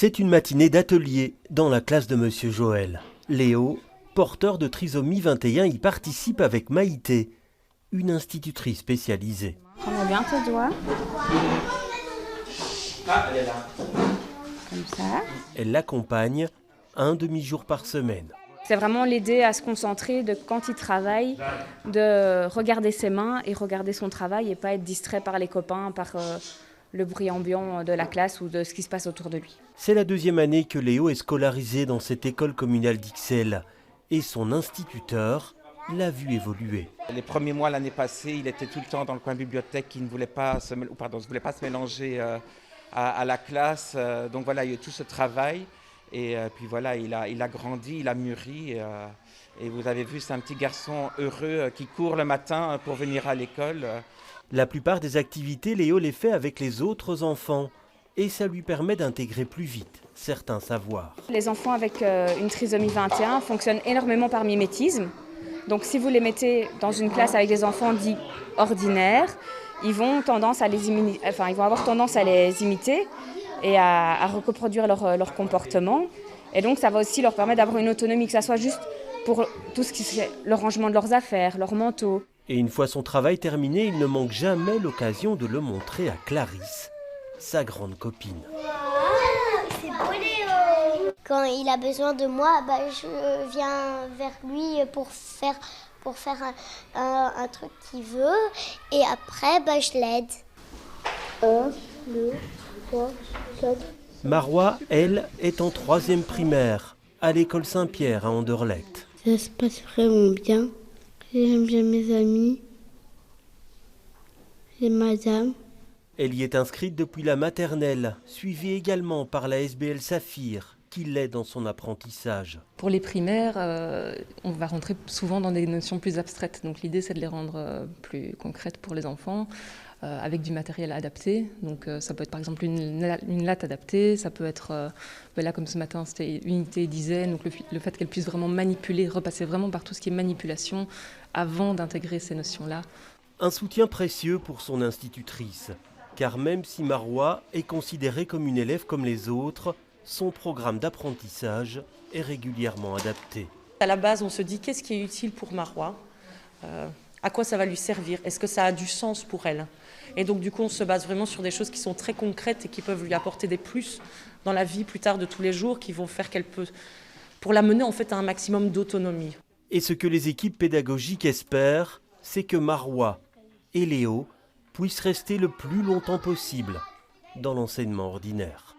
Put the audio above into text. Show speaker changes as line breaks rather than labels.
C'est une matinée d'atelier dans la classe de Monsieur Joël. Léo, porteur de trisomie 21, y participe avec Maïté, une institutrice spécialisée.
Prends bien tes doigts.
Ah, elle est là.
Comme ça.
Elle l'accompagne un demi-jour par semaine.
C'est vraiment l'aider à se concentrer de quand il travaille, de regarder ses mains et regarder son travail et pas être distrait par les copains, par le bruit ambiant de la classe ou de ce qui se passe autour de lui.
C'est la deuxième année que Léo est scolarisé dans cette école communale d'Ixelles et son instituteur l'a vu évoluer.
Les premiers mois l'année passée, il était tout le temps dans le coin bibliothèque, il ne voulait pas se mélanger à la classe. Donc voilà, il y a eu tout ce travail. Et puis voilà, il a grandi, il a mûri. Et vous avez vu, c'est un petit garçon heureux qui court le matin pour venir à l'école.
La plupart des activités, Léo les fait avec les autres enfants. Et ça lui permet d'intégrer plus vite certains savoirs.
Les enfants avec une trisomie 21 fonctionnent énormément par mimétisme. Donc si vous les mettez dans une classe avec des enfants dits ordinaires, ils vont avoir tendance à les imiter et à reproduire leur comportement. Et donc ça va aussi leur permettre d'avoir une autonomie, que ça soit juste pour tout ce qui est le rangement de leurs affaires, leurs manteaux.
Et une fois son travail terminé, il ne manque jamais l'occasion de le montrer à Clarisse, sa grande copine.
C'est beau Léo. Quand il a besoin de moi, je viens vers lui pour faire un truc qu'il veut. Et après, je l'aide. 1, 2, 3, 4.
Marois, elle, est en 3e primaire, à l'école Saint-Pierre à Anderlecht.
Ça se passe vraiment bien. J'aime bien mes amis et madame.
Elle y est inscrite depuis la maternelle, suivie également par la SBL Saphir, qui l'aide dans son apprentissage.
Pour les primaires, on va rentrer souvent dans des notions plus abstraites. Donc l'idée, c'est de les rendre plus concrètes pour les enfants, avec du matériel adapté. Donc ça peut être par exemple une latte adaptée, ça peut être, là comme ce matin, c'était une unité dizaine, donc le fait qu'elle puisse vraiment manipuler, repasser vraiment par tout ce qui est manipulation avant d'intégrer ces notions-là.
Un soutien précieux pour son institutrice. Car même si Marois est considéré comme une élève comme les autres, son programme d'apprentissage est régulièrement adapté.
À la base, on se dit qu'est-ce qui est utile pour Marois, à quoi ça va lui servir, est-ce que ça a du sens pour elle? Et donc du coup, on se base vraiment sur des choses qui sont très concrètes et qui peuvent lui apporter des plus dans la vie plus tard de tous les jours, qui vont faire qu'elle peut, pour la mener en fait à un maximum d'autonomie.
Et ce que les équipes pédagogiques espèrent, c'est que Marois et Léo puissent rester le plus longtemps possible dans l'enseignement ordinaire.